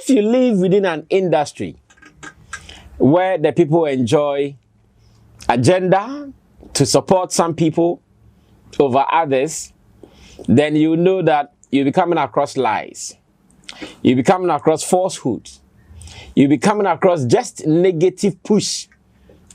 if you live within an industry where the people enjoy agenda to support some people over others, then you know that you'll be coming across lies. You'll be coming across falsehoods. You'll be coming across just negative push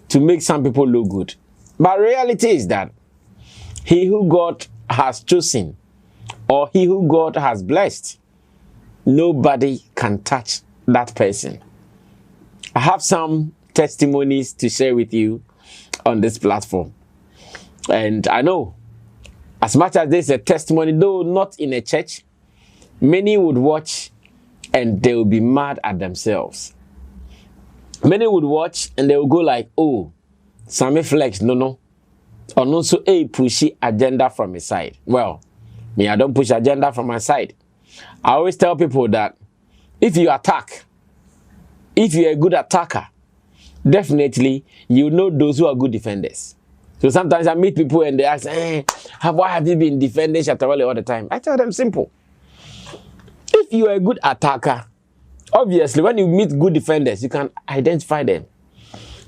to make some people look good. But reality is that he who God has chosen or he who God has blessed, nobody can touch that person. I have some testimonies to share with you on this platform. And I know, as much as there's a testimony, though not in a church, many would watch and they will be mad at themselves. Many would watch and they will go like, oh, Sammy Flex, no. Or no, so a pushy agenda from his side. Well, me, I don't push agenda from my side. I always tell people that if you attack, if you're a good attacker, definitely you know those who are good defenders. So sometimes I meet people and they ask, why have you been defending Shatta Wale all the time? I tell them simple. If you are a good attacker, obviously when you meet good defenders, you can identify them.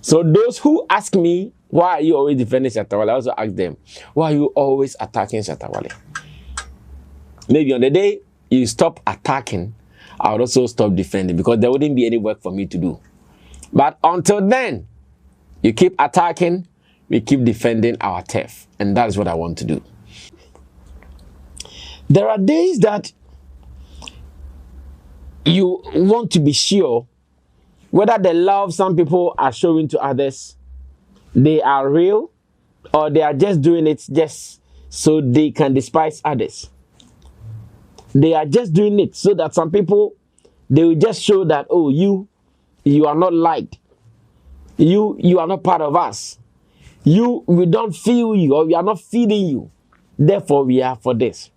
So those who ask me, why are you always defending Shatta Wale? I also ask them, why are you always attacking Shatta Wale? Maybe on the day you stop attacking, I would also stop defending because there wouldn't be any work for me to do. But until then, you keep attacking, we keep defending our turf. And that is what I want to do. There are days that you want to be sure whether the love some people are showing to others, they are real, or they are just doing it just so they can despise others. They are just doing it so that some people, they will just show that, oh, you are not liked. You are not part of us. We don't feel you, or we are not feeding you. Therefore, we are for this.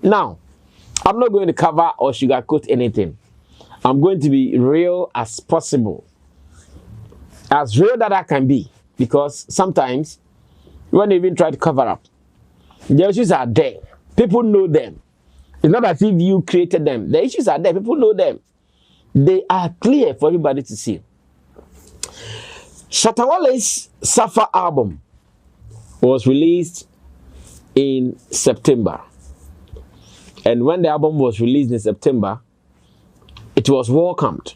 Now, I'm not going to cover or sugarcoat anything. I'm going to be real as possible. As real that I can be. Because sometimes, when you even try to cover up, the issues are there. People know them. It's not as if you created them. The issues are there. People know them. They are clear for everybody to see. Shatta Wale's SAFa album was released in September. And when the album was released in September, it was welcomed,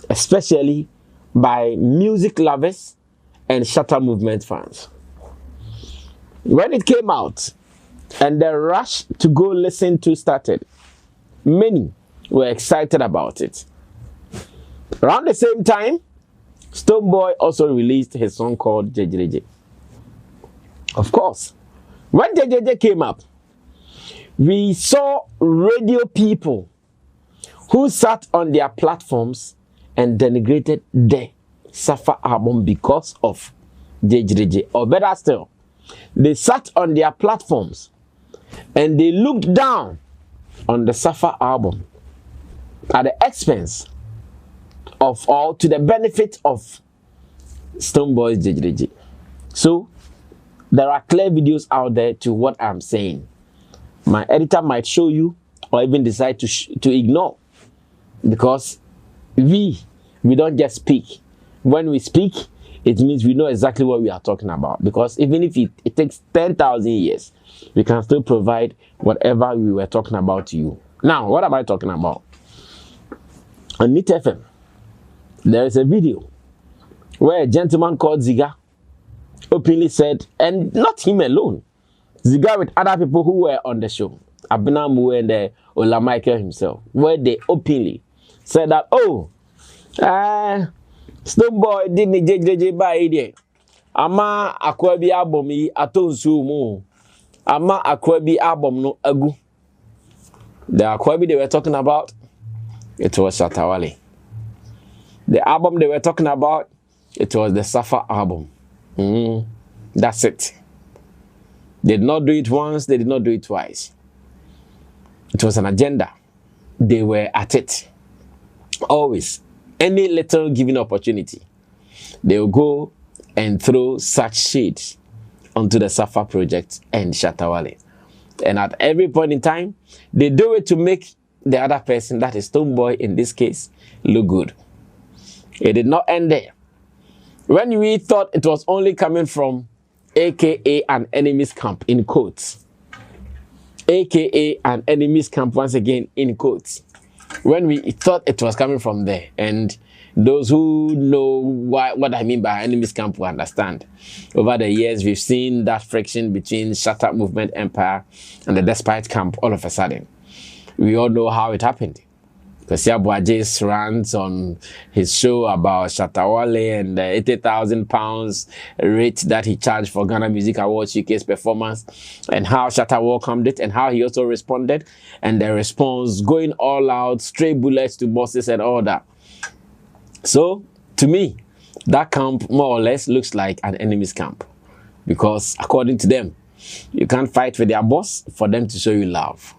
especially by music lovers and Shatta movement fans. When it came out and the rush to go listen to started, many were excited about it. Around the same time, Stonebwoy also released his song called JJJ. Of course, when JJJ came up, we saw radio people who sat on their platforms and denigrated the SAFa album because of JJJ. Or better still, they sat on their platforms and they looked down on the SAFa album at the expense of, or to the benefit of, Stonebwoy's JJJ. So there are clear videos out there to what I'm saying. My editor might show you or even decide to ignore, because we don't just speak. When we speak, it means we know exactly what we are talking about, because even if it takes 10,000 years, we can still provide whatever we were talking about to you. Now, what am I talking about? On NIT FM, there is a video where a gentleman called Ziga openly said, and not him alone, Ziga with other people who were on the show, Abinamu and Ola Michael himself, where they openly said that, oh, Stonebwoy didn't JJJ by idea. Ama akwabi album yi atonsu mu. Ama akwabi album no agu. The akwabi they were talking about, it was Shatta Wale. The album they were talking about, it was the SAFa album. That's it. They did not do it once, they did not do it twice. It was an agenda. They were at it. Always. Any little given opportunity, they will go and throw such shade onto the SAFa project and Shatta Wale. And at every point in time, they do it to make the other person, that is Stonebwoy in this case, look good. It did not end there. When we thought it was only coming from AKA an enemy's camp, in quotes. AKA an enemy's camp, once again, in quotes. When we thought it was coming from there, and those who know what I mean by enemy's camp will understand. Over the years, we've seen that friction between Shatta Movement Empire and the Despite camp all of a sudden. We all know how it happened. Because Yabuaje's rants on his show about Shatta Wale and the £80,000 rate that he charged for Ghana Music Awards UK's performance, and how Shatta welcomed it and how he also responded, and the response going all out, stray bullets to bosses and all that. So, to me, that camp more or less looks like an enemy's camp. Because according to them, you can't fight with their boss for them to show you love.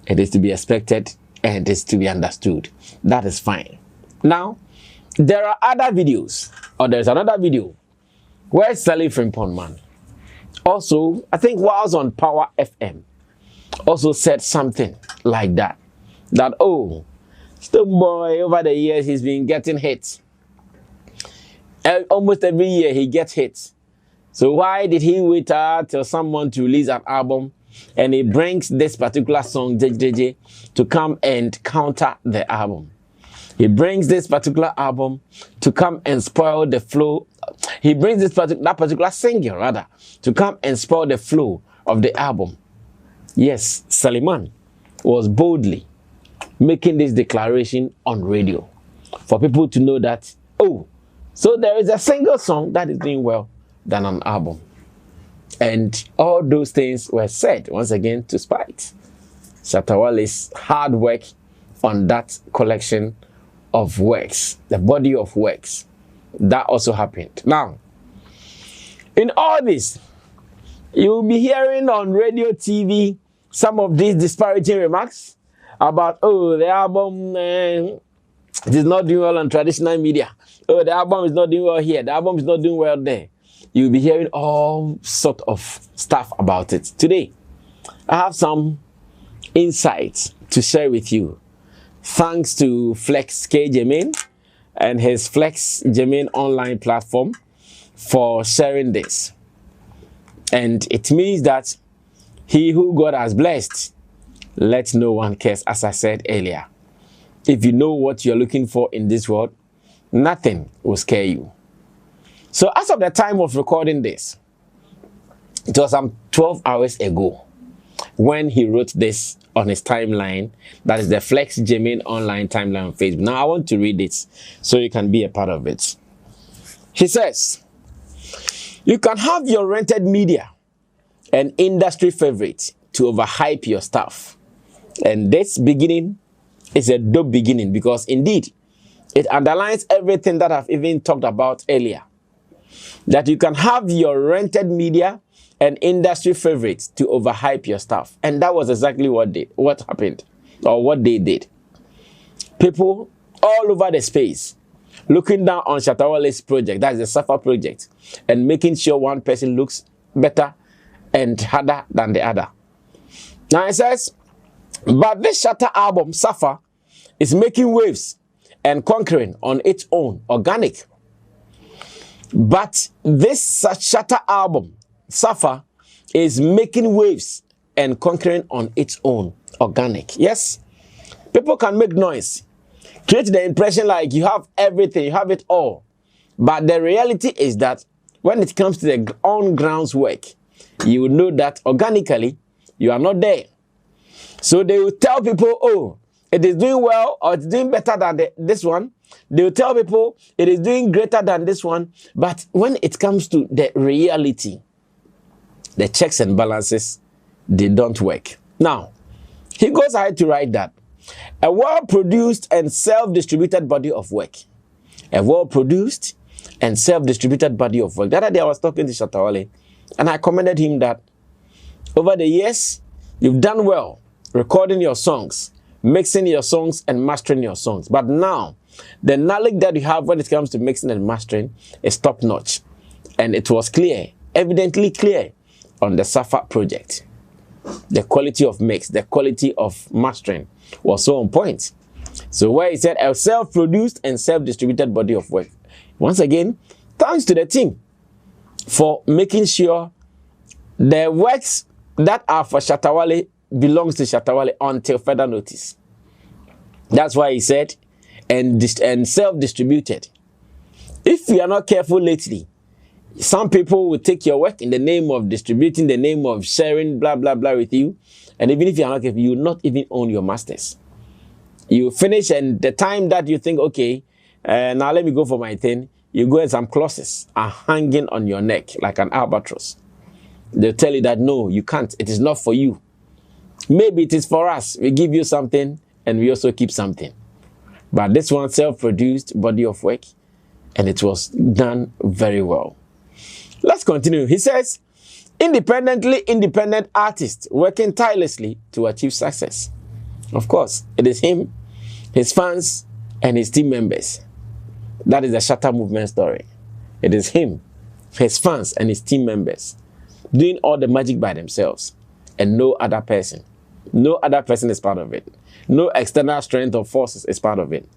It is to be expected and it is to be understood. That is fine. Now, there are other videos, or there's another video where Sally Frimpong Man also, I think whilst on Power FM, also said something like that. That, oh, Stonebwoy, over the years, he's been getting hit. Almost every year, he gets hit. So why did he wait till someone to release an album, and he brings this particular song, JJJ, to come and counter the album? He brings this particular album to come and spoil the flow. He brings that particular single, rather, to come and spoil the flow of the album. Yes, Saliman was boldly making this declaration on radio for people to know that, oh, so there is a single song that is doing well than an album. And all those things were said, once again, to spite Shatta Wale's hard work on that collection of works, the body of works. That also happened. Now, in all this, you will be hearing on radio, TV, some of these disparaging remarks about, oh, the album it is not doing well on traditional media. Oh, the album is not doing well here. The album is not doing well there. You'll be hearing all sort of stuff about it. Today, I have some insights to share with you. Thanks to Flex K. Jermaine and his Flex Jermaine online platform for sharing this. And it means that he who God has blessed, let no one curse, as I said earlier. If you know what you're looking for in this world, nothing will scare you. So as of the time of recording this, it was some 12 hours ago when he wrote this on his timeline. That is the Flex Jermaine online timeline on Facebook. Now I want to read it so you can be a part of it. He says, you can have your rented media and industry favorite to overhype your stuff. And this beginning is a dope beginning, because indeed, it underlines everything that I've even talked about earlier. That you can have your rented media and industry favorites to overhype your stuff. And that was exactly what happened, or what they did. People all over the space looking down on Shatta Wale's project, that is the SAFa project, and making sure one person looks better and harder than the other. Now it says, but this Shatta album, SAFa, is making waves and conquering on its own, organic. But this Shatta album, SAFa, is making waves and conquering on its own, organic. Yes, people can make noise, create the impression like you have everything, you have it all. But the reality is that when it comes to the on-grounds work, you will know that organically, you are not there. So they will tell people, oh, it is doing well, or it's doing better than this one. They will tell people it is doing greater than this one. But when it comes to the reality, the checks and balances, they don't work. Now, he goes ahead to write that a well-produced and self-distributed body of work. A well-produced and self-distributed body of work. The other day I was talking to Shatta Wale, and I commended him that over the years, you've done well recording your songs, mixing your songs and mastering your songs. But now, the knowledge that you have when it comes to mixing and mastering is top-notch. And it was clear, evidently clear, on the SAFa project. The quality of mix, the quality of mastering was so on point. So where he said a self-produced and self-distributed body of work. Once again, thanks to the team for making sure the works that are for Shatta Wale belongs to Shatta Wale until further notice. That's why he said, and self-distributed. If you are not careful lately, some people will take your work in the name of distributing, the name of sharing, blah, blah, blah with you. And even if you are not careful, you will not even own your masters. You finish, and the time that you think, okay, now let me go for my thing, you go and some clauses are hanging on your neck like an albatross. They'll tell you that, no, you can't. It is not for you. Maybe it is for us. We give you something and we also keep something. But this one, self-produced body of work, and it was done very well. Let's continue. He says, independent artist working tirelessly to achieve success. Of course, it is him, his fans, and his team members. That is the Shatta movement story. It is him, his fans, and his team members doing all the magic by themselves, and no other person. No other person is part of it. No external strength or forces is part of it.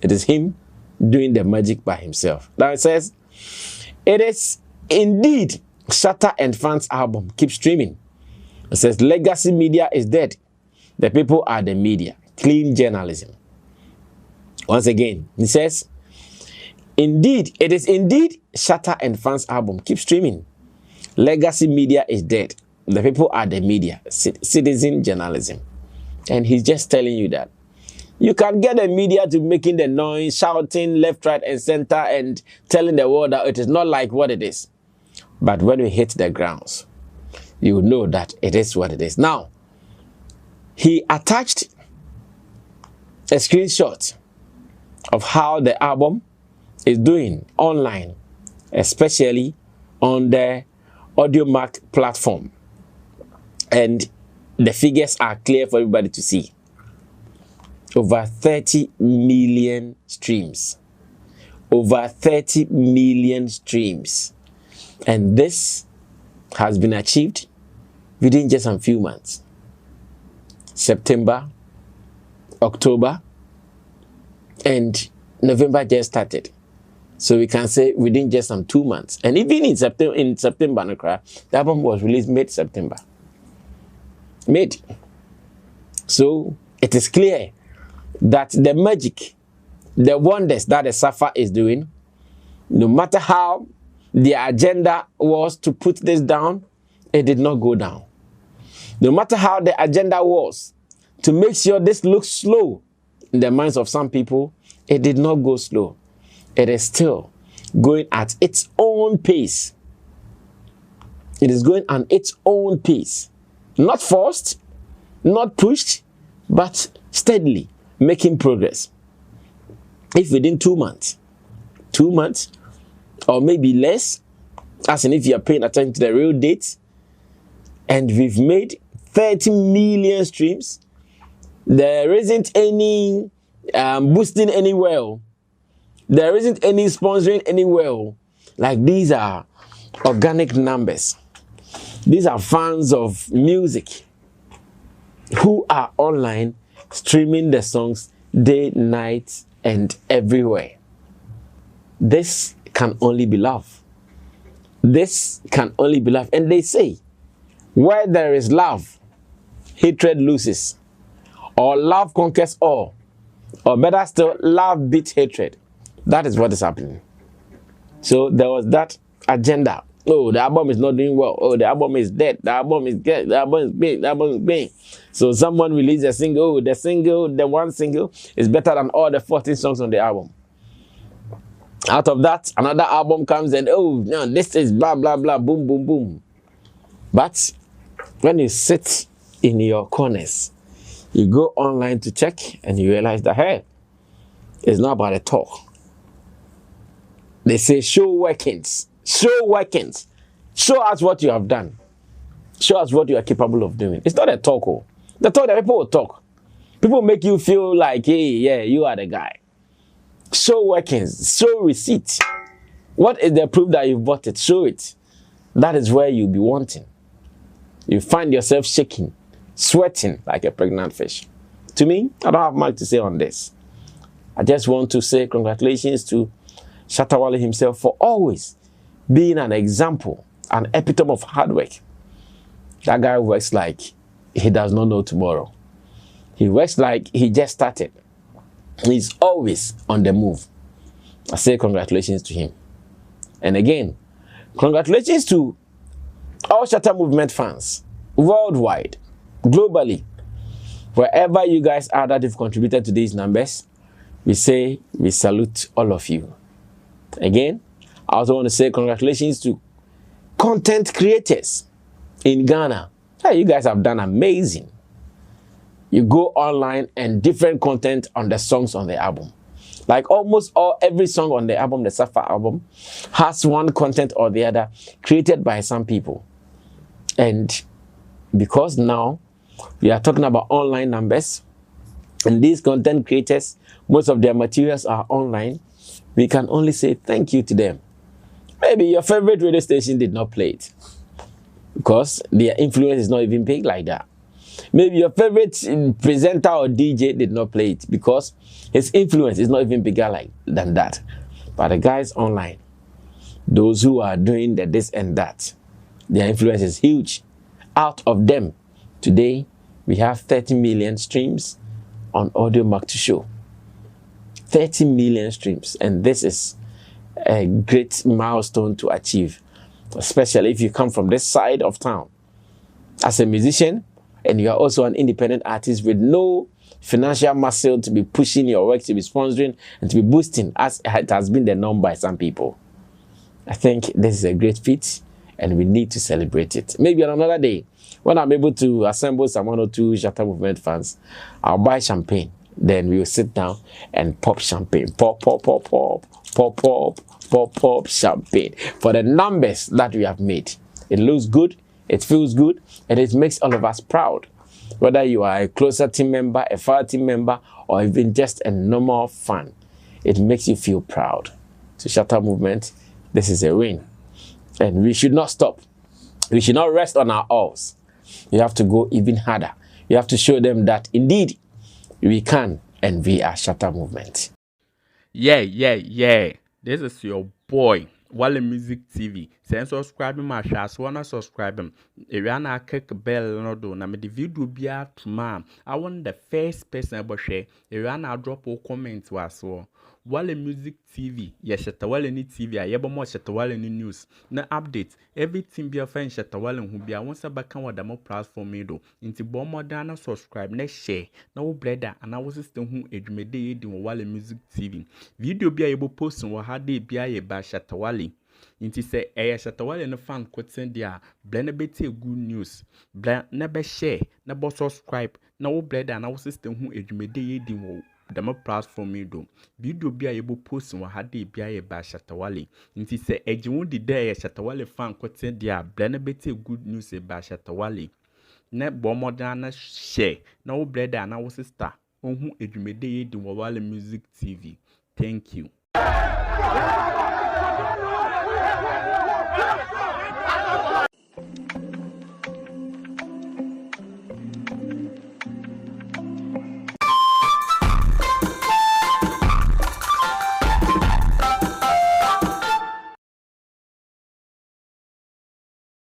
It is him doing the magic by himself. Now it says, it is indeed Shatta and fans album. Keep streaming. It says, legacy media is dead. The people are the media. Clean journalism. Once again, he says, indeed, it is indeed Shatta and fans album. Keep streaming. Legacy media is dead. The people are the media. Citizen journalism. And he's just telling you that. You can get the media to making the noise, shouting left, right, and center, and telling the world that it is not like what it is. But when we hit the grounds, you know that it is what it is. Now, he attached a screenshot of how the album is doing online, especially on the AudioMark platform. And the figures are clear for everybody to see. Over 30 million streams. Over 30 million streams. And this has been achieved within just a few months. September, October, and November just started. So we can say within just some 2 months. And even in September, the album was released mid-September. So it is clear that the magic, the wonders that the SAFa is doing, no matter how the agenda was to put this down, it did not go down. No matter how the agenda was to make sure this looks slow in the minds of some people, it did not go slow. It is still going at its own pace. It is going at its own pace. Not forced, not pushed, but steadily making progress. If within 2 months, or maybe less, as in if you are paying attention to the real date, and we've made 30 million streams, there isn't any boosting anywhere. There isn't any sponsoring anywhere. Like, these are organic numbers. These are fans of music who are online streaming the songs day, night, and everywhere. This can only be love. This can only be love. And they say, where there is love, hatred loses. Or love conquers all. Or better still, love beats hatred. That is what is happening. So there was that agenda. Oh, the album is not doing well. Oh, the album is dead. The album is dead. The album is big. The album is big. So someone released a single. Oh, the one single is better than all the 14 songs on the album. Out of that, another album comes and, oh, no, this is blah, blah, blah, boom, boom, boom. But when you sit in your corners, you go online to check and you realize that, hey, it's not about the talk. They say, show workings. Show workings. Show us what you have done. Show us what you are capable of doing. It's not a talk. Oh. The talk that people will talk. People make you feel like, hey, yeah, you are the guy. Show workings. Show receipt. What is the proof that you've bought it? Show it. That is where you'll be wanting. You find yourself shaking, sweating like a pregnant fish to me, I don't have much to say on this. I just want to say congratulations to Shatta Wale himself for always being an example, an epitome of hard work. That guy works like he does not know tomorrow. He works like he just started. He's always on the move. I say congratulations to him. And again, congratulations to all Shatta Movement fans worldwide, globally, wherever you guys are that have contributed to these numbers. We say we salute all of you. Again, I also want to say congratulations to content creators in Ghana. Hey, you guys have done amazing. You go online and different content on the songs on the album. Like almost every song on the album, the SAFa album, has one content or the other created by some people. And because now we are talking about online numbers, and these content creators, most of their materials are online, we can only say thank you to them. Maybe your favorite radio station did not play it because their influence is not even big like that. Maybe your favorite presenter or DJ did not play it because his influence is not even bigger than that. But the guys online, those who are doing the this and that, their influence is huge. Out of them, today, we have 30 million streams on Audio Mac to Show. 30 million streams. And this is a great milestone to achieve, especially if you come from this side of town. As a musician, and you are also an independent artist with no financial muscle to be pushing your work, to be sponsoring, and to be boosting, as it has been the norm by some people. I think this is a great feat, and we need to celebrate it. Maybe on another day, when I'm able to assemble some 1 or 2 Shatta Movement fans, I'll buy champagne. Then we will sit down and pop champagne. Pop, pop, pop, pop, pop, pop, pop, pop champagne for the numbers that we have made. It looks good, it feels good, and it makes all of us proud. Whether you are a closer team member, a far team member, or even just a normal fan, it makes you feel proud. To Shatta Movement, this is a win. And we should not stop. We should not rest on our oars. We have to go even harder. We have to show them that indeed we can, and we are Shatta Movement. Yeah. This is your boy, Wale Music TV. Say subscribe my channel, so wanna subscribe him. If you wanna click bell no do, na me the video be out tomorrow. I want the first person to share. If you wanna drop a comment was so. Wale Music TV, yes, Shatta Wale ni TV, I have more Shatta Wale ni news. Na update, everything be a friend Shatta Wale who be a once a back on the more platform do. Into bomb modern subscribe, next share, no brother, and our system who edumede in Wale Music TV. Video be able post on what had they be a by Shatta Wale. Inti say Shatta Wale no fan quoting there, blend a bit good news. Blend never share, never subscribe, no brother, and our system who edumede in the more platform do. Video be able post on what had they be a by Shatta Wale. Inti say Ejimu the day Shatta Wale fan quoting there, blend a bit good news by Shatta Wale. Ne bomb modern share, no brother, and our sister, who edumede in Wale Music TV. Thank you.